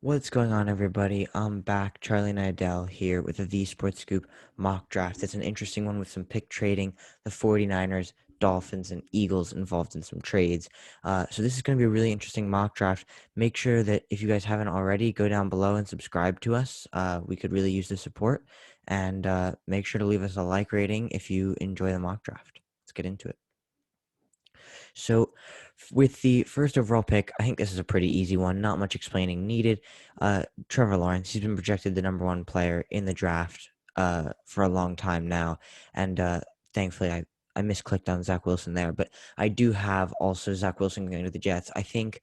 What's going on, everybody? I'm back, Charlie Nidell here with the Sports Scoop mock draft. It's an interesting one with some pick trading, the 49ers, Dolphins, and Eagles involved in some trades. So this is going to be a really interesting mock draft. Make sure that if you guys haven't already, go down below and subscribe to us. We could really use the support. And make sure to leave us a like rating if you enjoy the mock draft. Let's get into it. So, with the first overall pick, I think this is a pretty easy one. Not much explaining needed. Trevor Lawrence, he's been projected the number one player in the draft for a long time now. And thankfully, I misclicked on Zach Wilson there. But I do have also Zach Wilson going to the Jets. I think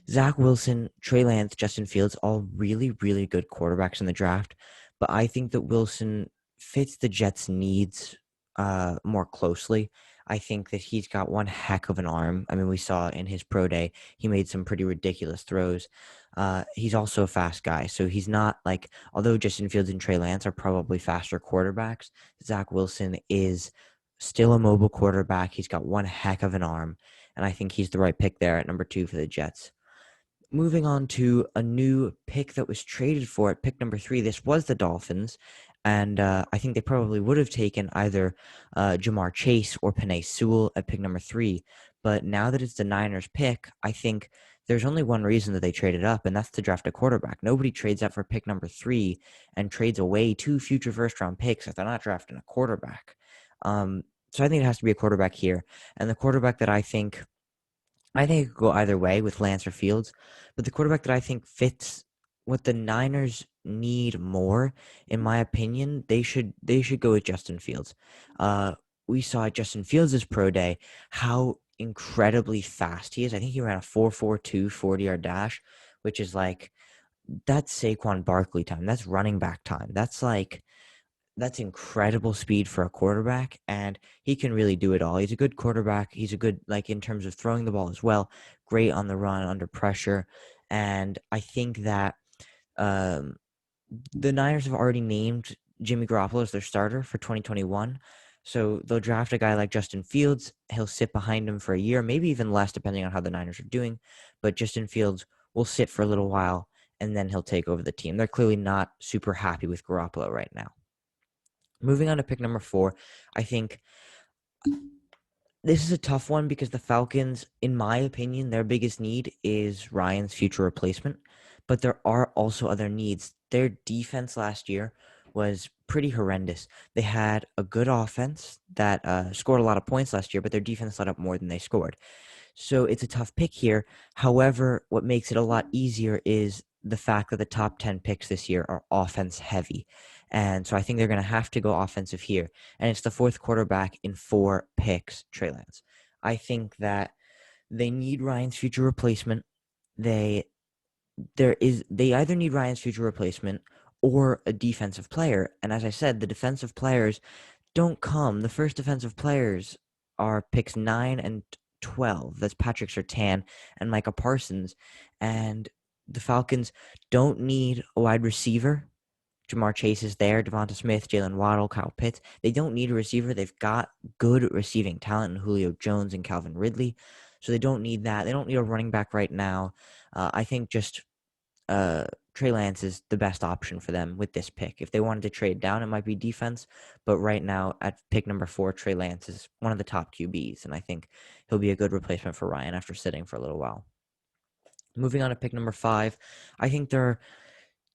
Zach Wilson, Trey Lance, Justin Fields, all really, really good quarterbacks in the draft. But I think that Wilson fits the Jets' needs more closely. I think that he's got one heck of an arm. I mean, we saw in his pro day, he made some pretty ridiculous throws. He's also a fast guy. So he's not like, although Justin Fields and Trey Lance are probably faster quarterbacks, Zach Wilson is still a mobile quarterback. He's got one heck of an arm. And I think he's the right pick there at number 2 for the Jets. Moving on to a new pick that was traded for at pick number 3. This was the Dolphins, and I think they probably would have taken either Jamar Chase or Penei Sewell at pick number 3. But now that it's the Niners pick, I think there's only one reason that they traded up, and that's to draft a quarterback. Nobody trades up for pick number 3 and trades away 2 future first-round picks if they're not drafting a quarterback. So I think it has to be a quarterback here, and the quarterback that I think it could go either way with Lance or Fields, but the quarterback that I think fits what the Niners need more, in my opinion, they should go with Justin Fields. We saw at Justin Fields' pro day how incredibly fast he is. I think he ran a 4.42 40-yard dash, which is like that's Saquon Barkley time. That's running back time. That's incredible speed for a quarterback, and he can really do it all. He's a good quarterback. He's a good, like, in terms of throwing the ball as well, great on the run under pressure. And I think that um, the Niners have already named Jimmy Garoppolo as their starter for 2021. So they'll draft a guy like Justin Fields. He'll sit behind him for a year, maybe even less, depending on how the Niners are doing. But Justin Fields will sit for a little while, and then he'll take over the team. They're clearly not super happy with Garoppolo right now. Moving on to pick number 4, I think this is a tough one because the Falcons, in my opinion, their biggest need is Ryan's future replacement, but there are also other needs. Their defense last year was pretty horrendous. They had a good offense that scored a lot of points last year, but their defense let up more than they scored. So it's a tough pick here. However, what makes it a lot easier is the fact that the top 10 picks this year are offense heavy. And so I think they're going to have to go offensive here. And it's the fourth quarterback in 4 picks, Trey Lance. I think that they need Ryan's future replacement. They either need Ryan's future replacement or a defensive player. And as I said, the defensive players don't come. The first defensive players are picks 9 and 12. That's Patrick Surtain and Micah Parsons. And the Falcons don't need a wide receiver. Jamar Chase is there, Devonta Smith, Jalen Waddle, Kyle Pitts. They don't need a receiver. They've got good receiving talent in Julio Jones and Calvin Ridley. So they don't need that. They don't need a running back right now. I think just Trey Lance is the best option for them with this pick. If they wanted to trade down, it might be defense. But right now, at pick number 4, Trey Lance is one of the top QBs. And I think he'll be a good replacement for Ryan after sitting for a little while. Moving on to pick number 5, I think there are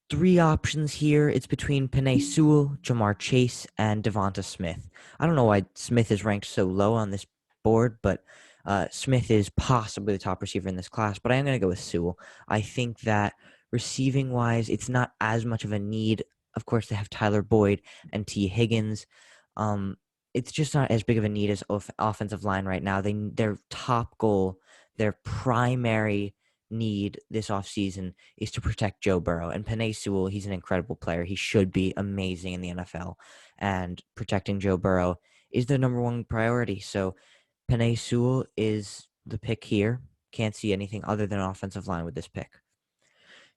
3 options here. It's between Penei Sewell, Jamar Chase, and Devonta Smith. I don't know why Smith is ranked so low on this board, but Smith is possibly the top receiver in this class. But I am going to go with Sewell. I think that receiving-wise, it's not as much of a need. Of course, they have Tyler Boyd and T. Higgins. It's just not as big of a need as offensive line right now. Their top goal, their primary need this offseason is to protect Joe Burrow. And Penei Sewell, he's an incredible player. He should be amazing in the NFL. And protecting Joe Burrow is their number one priority. So Penei Sewell is the pick here. Can't see anything other than offensive line with this pick.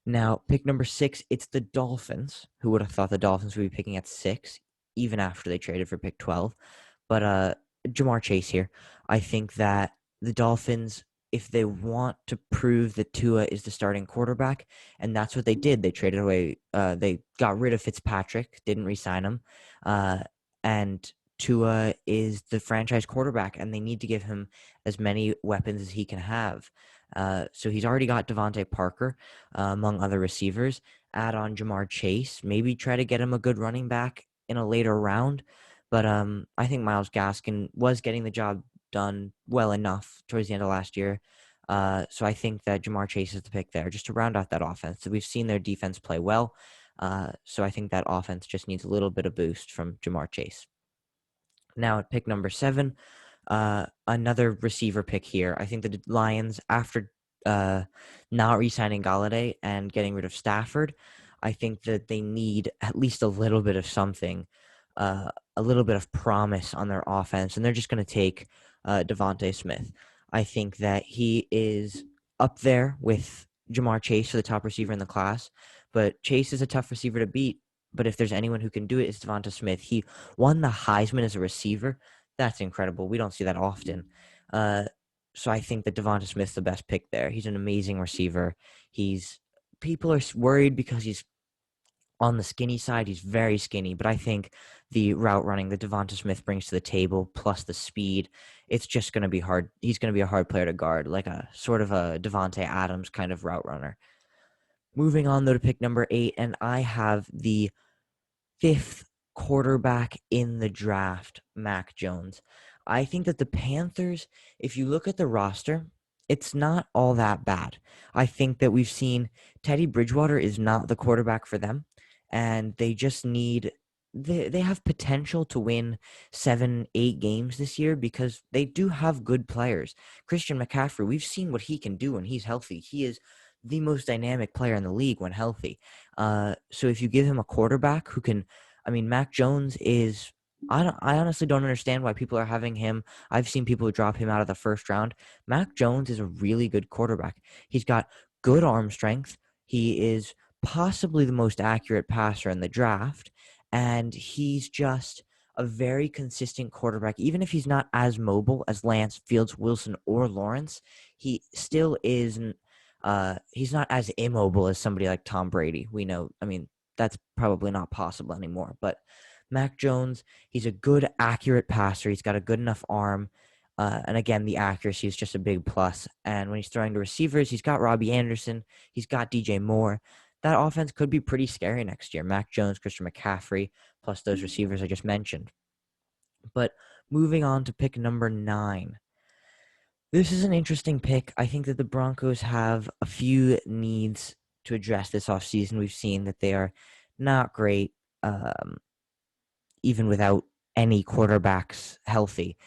Now, pick number 6, it's the Dolphins. Who would have thought the Dolphins would be picking at 6, even after they traded for pick 12? But Jamar Chase here. I think that the Dolphins if they want to prove that Tua is the starting quarterback, and that's what they did. They traded away, they got rid of Fitzpatrick, didn't re-sign him, and Tua is the franchise quarterback, and they need to give him as many weapons as he can have. So he's already got Devontae Parker, among other receivers. Add on Jamar Chase, maybe try to get him a good running back in a later round. But I think Myles Gaskin was getting the job done well enough towards the end of last year. So I think that Jamar Chase is the pick there, just to round out that offense. So we've seen their defense play well. So I think that offense just needs a little bit of boost from Jamar Chase. Now at pick number 7, another receiver pick here. I think the Lions, after not re-signing Galladay and getting rid of Stafford, I think that they need at least a little bit of something, a little bit of promise on their offense, and they're just going to take Devontae Smith. I think that he is up there with Jamar Chase for the top receiver in the class, but Chase is a tough receiver to beat. But if there's anyone who can do it, it's Devonta Smith. He won the Heisman as a receiver. That's incredible. We don't see that often. So I think that Devonta Smith's the best pick there. He's an amazing receiver. People are worried because he's on the skinny side. He's very skinny, but I think the route running that Devonta Smith brings to the table, plus the speed, it's just going to be hard. He's going to be a hard player to guard, like a sort of a Devontae Adams kind of route runner. Moving on, though, to pick number 8, and I have the 5th quarterback in the draft, Mac Jones. I think that the Panthers, if you look at the roster, it's not all that bad. I think that we've seen Teddy Bridgewater is not the quarterback for them, and they just need they have potential to win 7-8 games this year because they do have good players. Christian McCaffrey, we've seen what he can do when he's healthy. He is the most dynamic player in the league when healthy. So if you give him a quarterback who can, I mean, Mac Jones is. I honestly don't understand why people are having him. I've seen people drop him out of the first round. Mac Jones is a really good quarterback. He's got good arm strength. He is possibly the most accurate passer in the draft, and he's just a very consistent quarterback. Even if he's not as mobile as Lance, Fields, Wilson, or Lawrence, he still isn't. He's not as immobile as somebody like Tom Brady. We know. I mean, that's probably not possible anymore. But Mac Jones, he's a good, accurate passer. He's got a good enough arm. And again, the accuracy is just a big plus. And when he's throwing to receivers, he's got Robbie Anderson. He's got DJ Moore. That offense could be pretty scary next year. Mac Jones, Christian McCaffrey, plus those receivers I just mentioned. But moving on to pick number 9. This is an interesting pick. I think that the Broncos have a few needs to address this offseason. We've seen that they are not great, even without any quarterbacks healthy,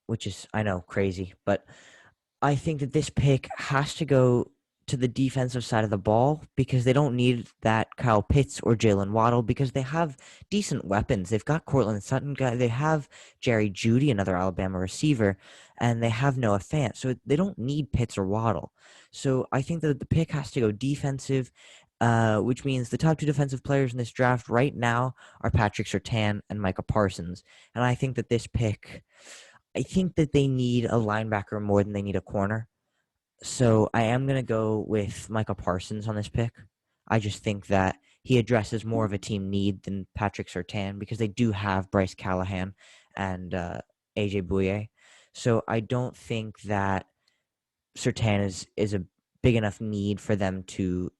which is, I know, crazy. But I think that this pick has to go to the defensive side of the ball because they don't need that Kyle Pitts or Jalen Waddle because they have decent weapons. They've got Cortland Sutton, they have Jerry Jeudy, another Alabama receiver, and they have Noah Fant. So they don't need Pitts or Waddle. So I think that the pick has to go defensive, which means the top 2 defensive players in this draft right now are Patrick Surtain and Micah Parsons. And I think that this pick, I think that they need a linebacker more than they need a corner. So I am going to go with Micah Parsons on this pick. I just think that he addresses more of a team need than Patrick Surtain because they do have Bryce Callahan and AJ Bouye. So I don't think that Surtain is a big enough need for them to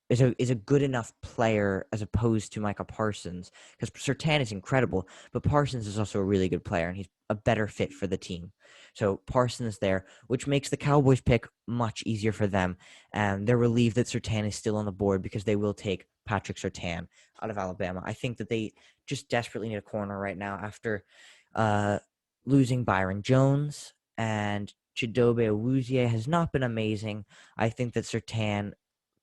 is a good enough player as opposed to Micah Parsons because Surtain is incredible, but Parsons is also a really good player and he's a better fit for the team. So Parsons there, which makes the Cowboys pick much easier for them, and they're relieved that Surtain is still on the board because they will take Patrick Surtain out of Alabama. I think that they just desperately need a corner right now after losing Byron Jones, and Chidobe Awuzie has not been amazing. I think that Surtain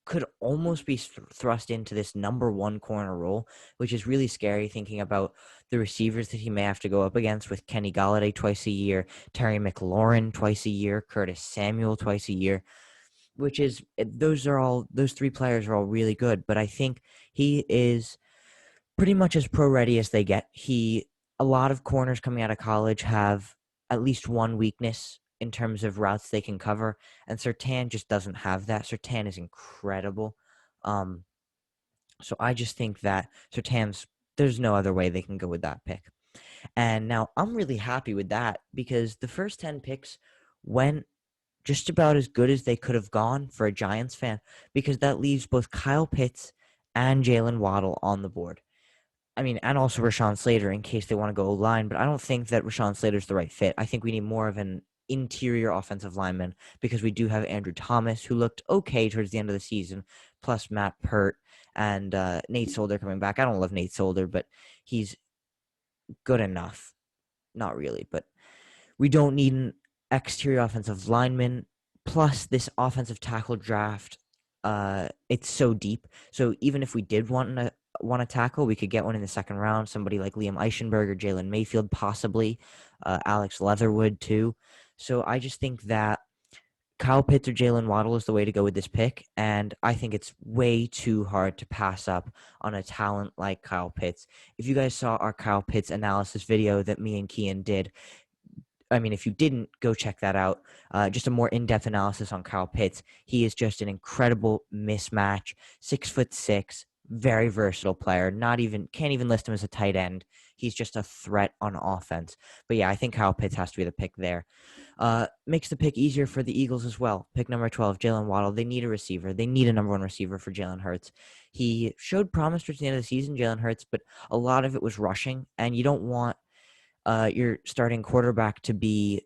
could almost be thrust into this number 1 corner role, which is really scary thinking about the receivers that he may have to go up against with Kenny Golladay twice a year, Terry McLaurin twice a year, Curtis Samuel twice a year, which is those 3 players are all really good, but I think he is pretty much as pro ready as they get. A lot of corners coming out of college have at least one weakness, in terms of routes they can cover, and Surtain just doesn't have that. Surtain is incredible. Um, so I just think that there's no other way they can go with that pick. And now I'm really happy with that because the first 10 picks went just about as good as they could have gone for a Giants fan because that leaves both Kyle Pitts and Jalen Waddle on the board. I mean, and also Rashawn Slater in case they want to go line, but I don't think that Rashawn Slater's the right fit. I think we need more of an interior offensive lineman because we do have Andrew Thomas, who looked okay towards the end of the season, plus Matt Pert and Nate Solder coming back. I don't love Nate Solder, but he's good enough. Not really, but we don't need an exterior offensive lineman. Plus, this offensive tackle draft, it's so deep. So even if we did want a tackle, we could get one in the second round. Somebody like Liam Eichenberg or Jalen Mayfield, possibly Alex Leatherwood too. So I just think that Kyle Pitts or Jalen Waddle is the way to go with this pick, and I think it's way too hard to pass up on a talent like Kyle Pitts. If you guys saw our Kyle Pitts analysis video that me and Kian did, I mean, if you didn't, go check that out. Just a more in-depth analysis on Kyle Pitts. He is just an incredible mismatch. 6'6", very versatile player. Can't even list him as a tight end. He's just a threat on offense. But yeah, I think Kyle Pitts has to be the pick there. Makes the pick easier for the Eagles as well. Pick number 12, Jalen Waddle. They need a receiver. They need a number one receiver for Jalen Hurts. He showed promise towards the end of the season, Jalen Hurts, but a lot of it was rushing, and you don't want your starting quarterback to be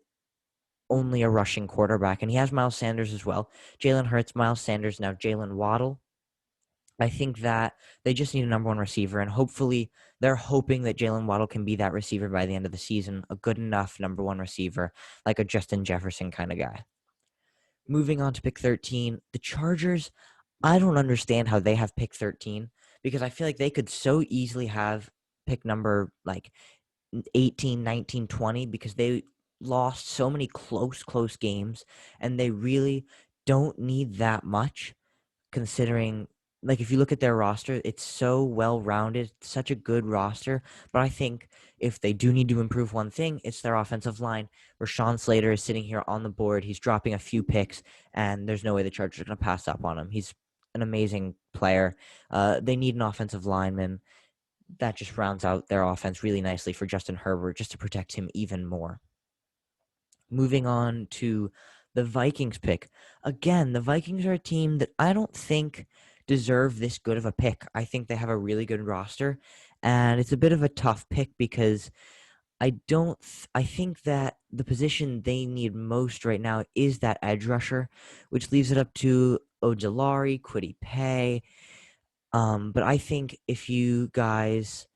only a rushing quarterback. And he has Miles Sanders as well. Jalen Hurts, Miles Sanders, now Jalen Waddle. I think that they just need a number one receiver, and hopefully they're hoping that Jalen Waddle can be that receiver by the end of the season, a good enough number one receiver, like a Justin Jefferson kind of guy. Moving on to pick 13, the Chargers. I don't understand how they have pick 13 because I feel like they could so easily have pick number like 18, 19, 20 because they lost so many close games, and they really don't need that much considering, like, if you look at their roster, it's so well rounded, such a good roster. But I think if they do need to improve one thing, it's their offensive line. Rashawn Slater is sitting here on the board. He's dropping a few picks, and there's no way the Chargers are going to pass up on him. He's an amazing player. They need an offensive lineman. That just rounds out their offense really nicely for Justin Herbert, just to protect him even more. Moving on to the Vikings pick. Again, the Vikings are a team that I don't think deserve this good of a pick. I think they have a really good roster, and it's a bit of a tough pick because I think that the position they need most right now is that edge rusher, which leaves it up to Ojulari, Kwity Paye. But I think if you guys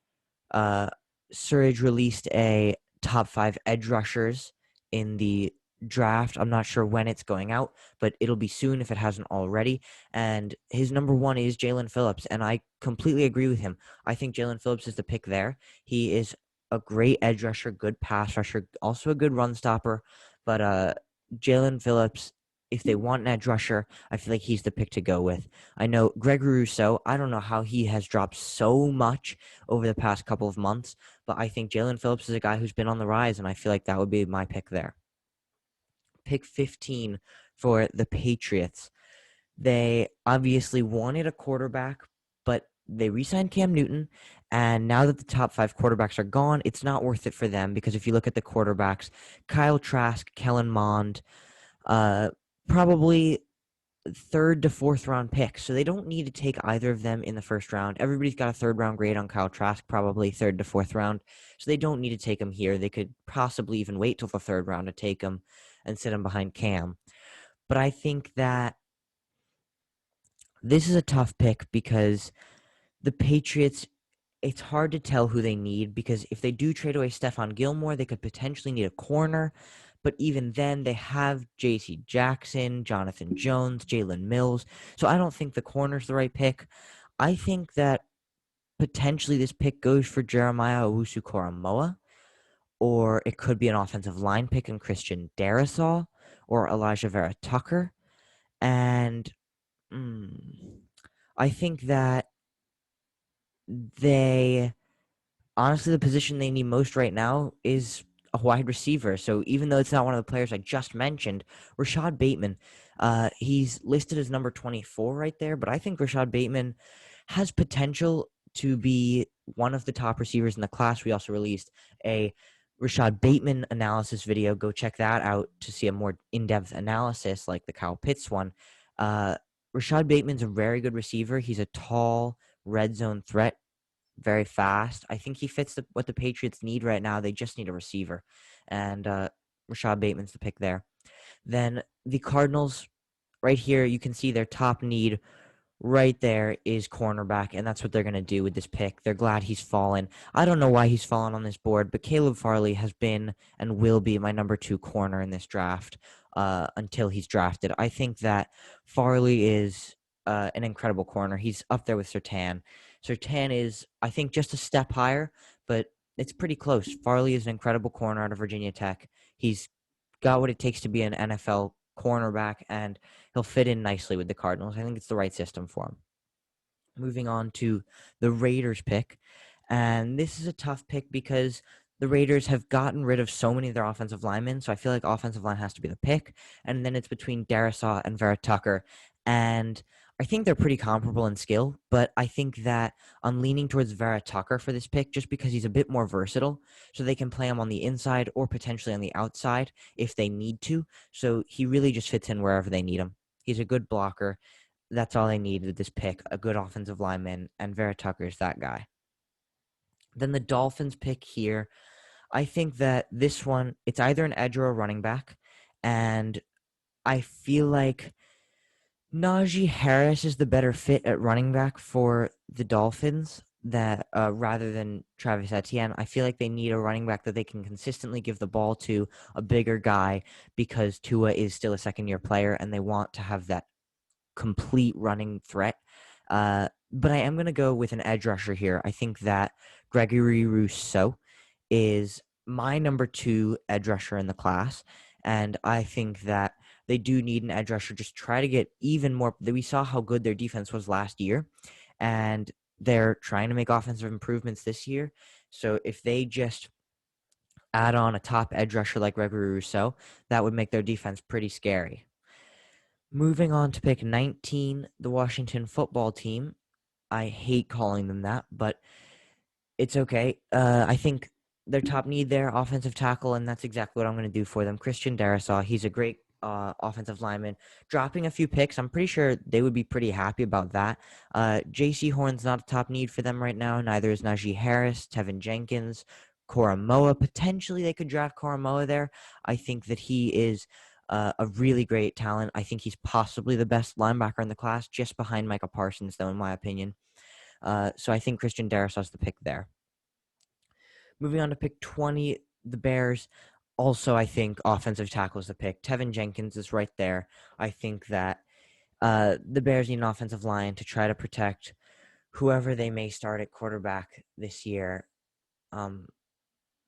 uh, Surge released a top 5 edge rushers in the draft. I'm not sure when it's going out, but it'll be soon if it hasn't already. And his number one is Jalen Phillips, and I completely agree with him. I think Jalen Phillips is the pick there. He is a great edge rusher, good pass rusher, also a good run stopper. But Jalen Phillips, if they want an edge rusher, I feel like he's the pick to go with. I know Gregory Rousseau, I don't know how he has dropped so much over the past couple of months, but I think Jalen Phillips is a guy who's been on the rise, and I feel like that would be my pick there. Pick 15 for the Patriots. They obviously wanted a quarterback, but they re-signed Cam Newton, and now that the top 5 quarterbacks are gone, it's not worth it for them because if you look at the quarterbacks, Kyle Trask, Kellen Mond, probably third to fourth round picks. So they don't need to take either of them in the first round. Everybody's got a third round grade on Kyle Trask, probably third to fourth round. So they don't need to take him here. They could possibly even wait till the third round to take him and sit him behind Cam. But I think that this is a tough pick because the Patriots, it's hard to tell who they need because if they do trade away Stephon Gilmore, they could potentially need a corner. But even then, they have J.C. Jackson, Jonathan Jones, Jalen Mills. So I don't think the corner's the right pick. I think that potentially this pick goes for Jeremiah Owusu-Koramoah, or it could be an offensive line pick in Christian Darrisaw or Elijah Vera Tucker. And I think that they honestly, the position they need most right now is a wide receiver. So even though it's not one of the players I just mentioned, Rashad Bateman, he's listed as number 24 right there, but I think Rashad Bateman has potential to be one of the top receivers in the class. We also released a Rashad Bateman analysis video. Go check that out to see a more in-depth analysis like the Kyle Pitts one. Rashad Bateman's a very good receiver. He's a tall red zone threat, very fast. I think he fits what the Patriots need right now. They just need a receiver, and Rashad Bateman's the pick there. Then the Cardinals, right here, you can see their top need right there is cornerback, and that's what they're going to do with this pick. They're glad he's fallen. I don't know why he's fallen on this board, but Caleb Farley has been and will be my number 2 corner in this draft until he's drafted. I think that Farley is an incredible corner. He's up there with Surtain. Surtain is, I think, just a step higher, but it's pretty close. Farley is an incredible corner out of Virginia Tech. He's got what it takes to be an NFL cornerback, and he'll fit in nicely with the Cardinals. I think it's the right system for him. Moving on to the Raiders pick, and this is a tough pick because the Raiders have gotten rid of so many of their offensive linemen, so I feel like offensive line has to be the pick, and then it's between Darisaw and Vera Tucker, and I think they're pretty comparable in skill, but I think that I'm leaning towards Vera Tucker for this pick just because he's a bit more versatile, so they can play him on the inside or potentially on the outside if they need to, so he really just fits in wherever they need him. He's a good blocker. That's all they need with this pick, a good offensive lineman, and Vera Tucker's that guy. Then the Dolphins pick here, I think that this one, it's either an edge or a running back, and I feel like Najee Harris is the better fit at running back for the Dolphins that rather than Travis Etienne. I feel like they need a running back that they can consistently give the ball to, a bigger guy, because Tua is still a second-year player, and they want to have that complete running threat. But I am going to go with an edge rusher here. I think that Gregory Rousseau is my number 2 edge rusher in the class, and I think that they do need an edge rusher. Just try to get even more. We saw how good their defense was last year, and they're trying to make offensive improvements this year. So if they just add on a top edge rusher like Gregory Rousseau, that would make their defense pretty scary. Moving on to pick 19, the Washington football team. I hate calling them that, but it's okay. I think their top need there, offensive tackle, and that's exactly what I'm going to do for them. Christian Darisaw, he's a great offensive lineman. Dropping a few picks, I'm pretty sure they would be pretty happy about that. J.C. Horn's not a top need for them right now. Neither is Najee Harris, Tevin Jenkins, Koromoa. Potentially they could draft Koromoa there. I think that he is a really great talent. I think he's possibly the best linebacker in the class, just behind Micah Parsons, though, in my opinion. So I think Christian Darisaw is the pick there. Moving on to pick 20, the Bears. Also, I think offensive tackle is the pick. Tevin Jenkins is right there. I think that the Bears need an offensive line to try to protect whoever they may start at quarterback this year. I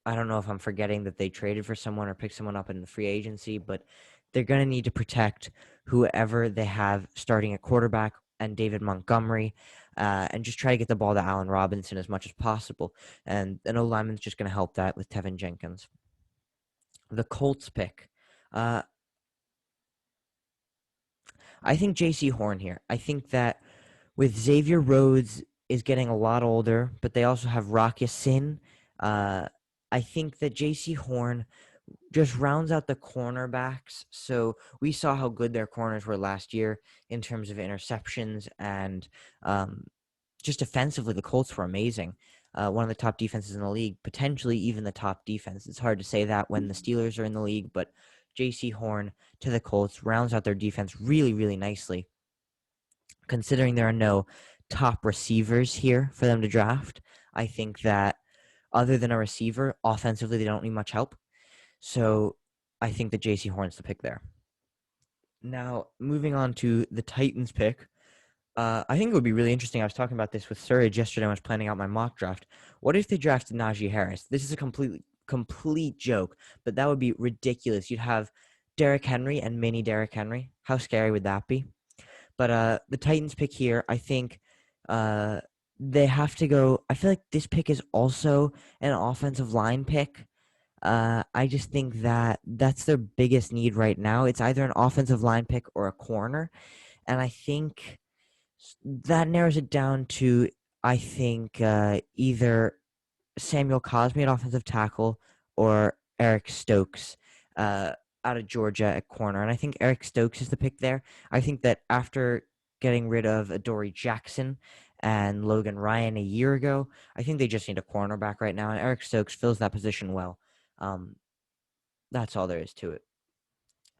don't know if I'm forgetting that they traded for someone or picked someone up in the free agency, but they're going to need to protect whoever they have starting at quarterback and David Montgomery, and just try to get the ball to Allen Robinson as much as possible. And an O-lineman's just going to help that with Tevin Jenkins. The Colts pick. I think J.C. Horn here. I think that with Xavier Rhodes is getting a lot older, but they also have Rock Ya-Sin. I think that J.C. Horn just rounds out the cornerbacks. So we saw how good their corners were last year in terms of interceptions, and just offensively, the Colts were amazing. One of the top defenses in the league, potentially even the top defense. It's hard to say that when the Steelers are in the league, but J.C. Horn to the Colts rounds out their defense really, really nicely. Considering there are no top receivers here for them to draft, I think that other than a receiver, offensively, they don't need much help. So I think that J.C. Horn's the pick there. Now, moving on to the Titans pick. I think it would be really interesting. I was talking about this with Surridge yesterday when I was planning out my mock draft. What if they drafted Najee Harris? This is a complete joke, but that would be ridiculous. You'd have Derrick Henry and mini Derrick Henry. How scary would that be? But the Titans pick here, I think they have to go. I feel like this pick is also an offensive line pick. I just think that that's their biggest need right now. It's either an offensive line pick or a corner, and I think that narrows it down to I think either Samuel Cosmi at offensive tackle or Eric Stokes uh, out of Georgia at corner. And I think Eric Stokes is the pick there. I think that after getting rid of Adoree Jackson and Logan Ryan a year ago, I think they just need a cornerback right now. And Eric Stokes fills that position well. Um, that's all there is to it.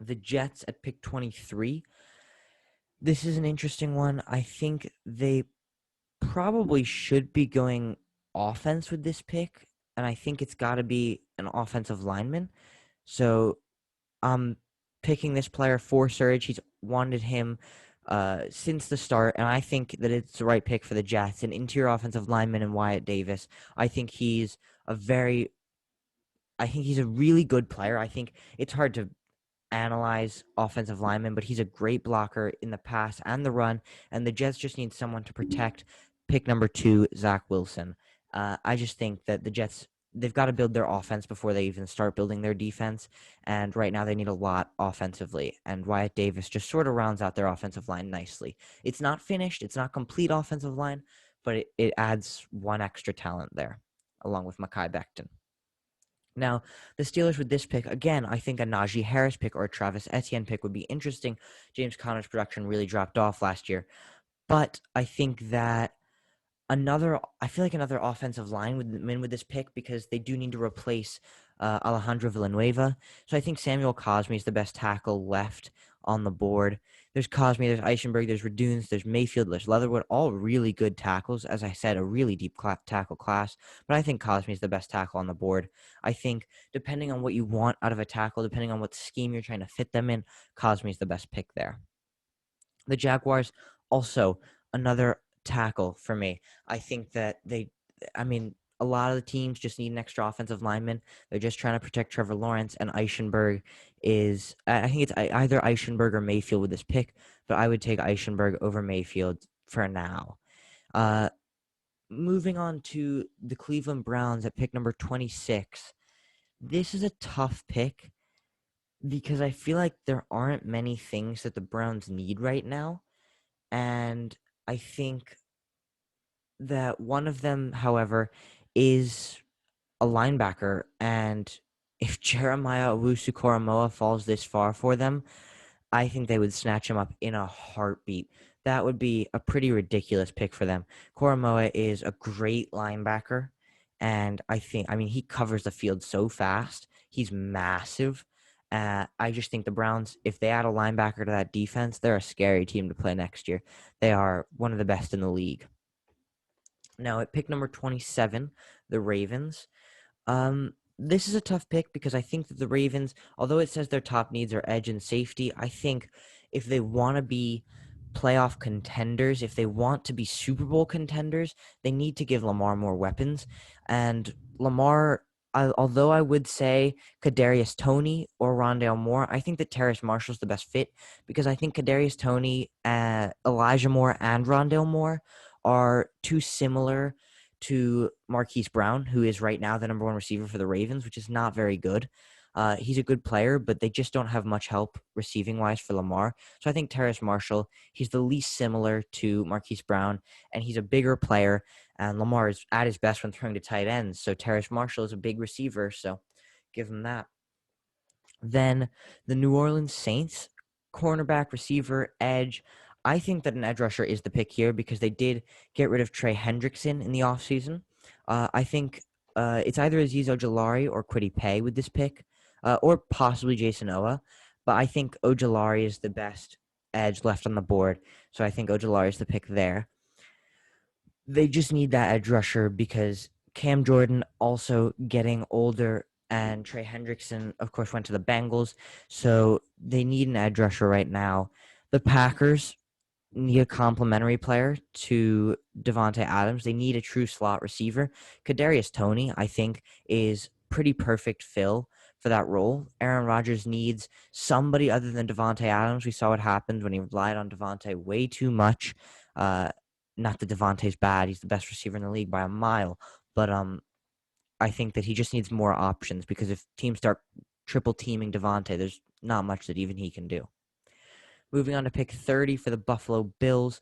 The Jets at pick 23. This is an interesting one. I think they probably should be going offense with this pick, and I think it's got to be an offensive lineman. So I'm picking this player for Surge. He's wanted him since the start, and I think that it's the right pick for the Jets. An interior offensive lineman in Wyatt Davis. I think he's a very, I think he's a really good player. I think it's hard to analyze offensive linemen, but he's a great blocker in the pass and the run, and the Jets just need someone to protect pick number 2, Zach Wilson. I just think that the Jets, they've got to build their offense before they even start building their defense, and right now they need a lot offensively, and Wyatt Davis just sort of rounds out their offensive line nicely. It's not finished, it's not complete offensive line, but it adds one extra talent there, along with Mekhi Becton. Now, the Steelers with this pick, again, I think a Najee Harris pick or a Travis Etienne pick would be interesting. James Conner's production really dropped off last year. But I think that I feel like another offensive line would win with this pick because they do need to replace Alejandro Villanueva. So I think Samuel Cosmi is the best tackle left on the board. There's Cosmi, there's Eichenberg, there's Raduns, there's Mayfield, there's Leatherwood, all really good tackles. As I said, a really deep tackle class. But I think Cosmi is the best tackle on the board. I think depending on what you want out of a tackle, depending on what scheme you're trying to fit them in, Cosmi is the best pick there. The Jaguars, also another tackle for me. I think that a lot of the teams just need an extra offensive lineman. They're just trying to protect Trevor Lawrence, and Eichenberg is, I think it's either Eichenberg or Mayfield with this pick, but I would take Eichenberg over Mayfield for now. Uh, Moving on to the Cleveland Browns at pick number 26. This is a tough pick because I feel like there aren't many things that the Browns need right now. And I think that one of them, however, is a linebacker. And if Jeremiah Owusu-Koramoah falls this far for them, I think they would snatch him up in a heartbeat. That would be a pretty ridiculous pick for them. Koramoah is a great linebacker, and he covers the field so fast. He's massive. I just think the Browns, if they add a linebacker to that defense, they're a scary team to play next year. They are one of the best in the league. Now, at pick number 27, the Ravens. This is a tough pick because I think that the Ravens, although it says their top needs are edge and safety, I think if they want to be playoff contenders, if they want to be Super Bowl contenders, they need to give Lamar more weapons. And Lamar, although I would say Kadarius Toney or Rondale Moore, I think that Terrace Marshall's the best fit because I think Kadarius Toney, Elijah Moore, and Rondale Moore are too similar to Marquise Brown, who is right now the number one receiver for the Ravens, which is not very good. He's a good player, but they just don't have much help receiving-wise for Lamar. So I think Terrace Marshall, he's the least similar to Marquise Brown, and he's a bigger player, and Lamar is at his best when throwing to tight ends. So Terrace Marshall is a big receiver, so give him that. Then the New Orleans Saints, cornerback, receiver, edge. I think that an edge rusher is the pick here because they did get rid of Trey Hendrickson in the offseason. I think it's either Azeez Ojulari or Kwity Paye with this pick, or possibly Jason Owa. But I think Ojulari is the best edge left on the board, so I think Ojulari is the pick there. They just need that edge rusher because Cam Jordan also getting older and Trey Hendrickson, of course, went to the Bengals. So they need an edge rusher right now. The Packers need a complementary player to Devontae Adams. They need a true slot receiver. Kadarius Toney, I think, is pretty perfect fill for that role. Aaron Rodgers needs somebody other than Devontae Adams. We saw what happened when he relied on Devontae way too much. Not that Devontae's bad; he's the best receiver in the league by a mile. But I think that he just needs more options because if teams start triple teaming Devontae, there's not much that even he can do. Moving on to pick 30 for the Buffalo Bills.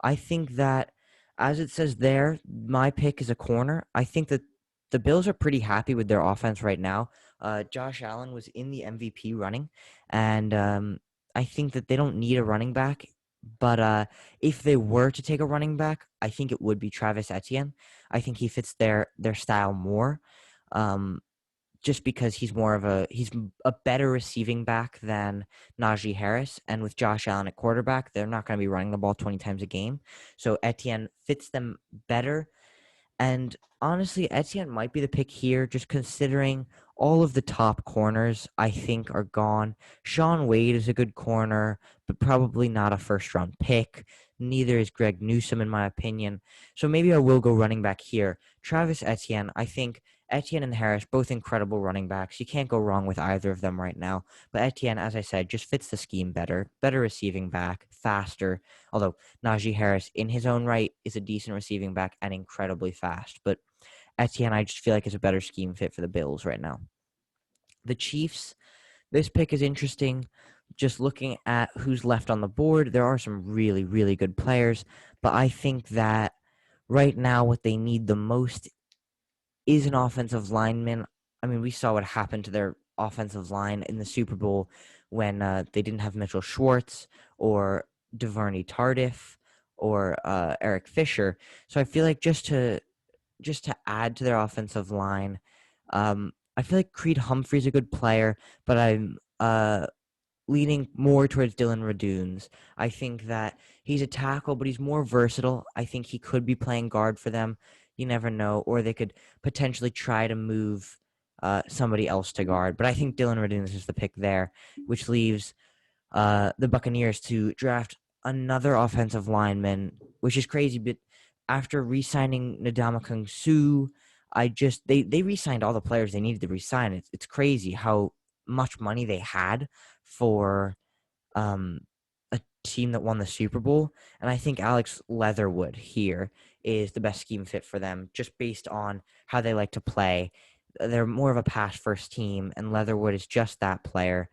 I think that, as it says there, my pick is a corner. I think that the Bills are pretty happy with their offense right now. Josh Allen was in the MVP running, and I think that they don't need a running back. But if they were to take a running back, I think it would be Travis Etienne. I think he fits their style more. Um, just because he's a better receiving back than Najee Harris, and with Josh Allen at quarterback, they're not going to be running the ball 20 times a game. So Etienne fits them better. And honestly, Etienne might be the pick here, just considering all of the top corners I think are gone. Sean Wade is a good corner, but probably not a first round pick. Neither is Greg Newsome, in my opinion. So maybe I will go running back here. Travis Etienne, I think Etienne and Harris, both incredible running backs. You can't go wrong with either of them right now. But Etienne, as I said, just fits the scheme better. Better receiving back, faster. Although Najee Harris, in his own right, is a decent receiving back and incredibly fast. But Etienne, I just feel like is a better scheme fit for the Bills right now. The Chiefs, this pick is interesting. Just looking at who's left on the board, there are some really, really good players. But I think that right now, what they need the most is an offensive lineman. I mean, we saw what happened to their offensive line in the Super Bowl when they didn't have Mitchell Schwartz or DeVerney Tardif or Eric Fisher. So I feel like just to add to their offensive line, I feel like Creed Humphrey's a good player, but I'm leaning more towards Dylan Radunes. I think that he's a tackle, but he's more versatile. I think he could be playing guard for them. You never know. Or they could potentially try to move somebody else to guard. But I think Dylan Radunes is the pick there, which leaves the Buccaneers to draft another offensive lineman, which is crazy. But after re-signing Ndamukong Suh, they re-signed all the players they needed to re-sign. It's crazy how much money they had for um, a team that won the Super Bowl. And I think Alex Leatherwood here is the best scheme fit for them, just based on how they like to play. They're more of a pass first team, and Leatherwood is just that player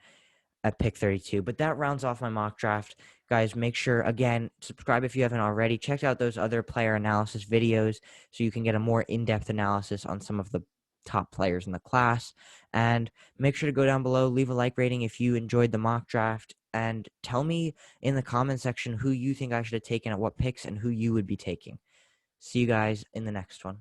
at pick 32. But that rounds off my mock draft. Guys, make sure, again, subscribe if you haven't already. Check out those other player analysis videos so you can get a more in-depth analysis on some of the top players in the class. And make sure to go down below, leave a like rating if you enjoyed the mock draft, and tell me in the comment section who you think I should have taken at what picks and who you would be taking. See you guys in the next one.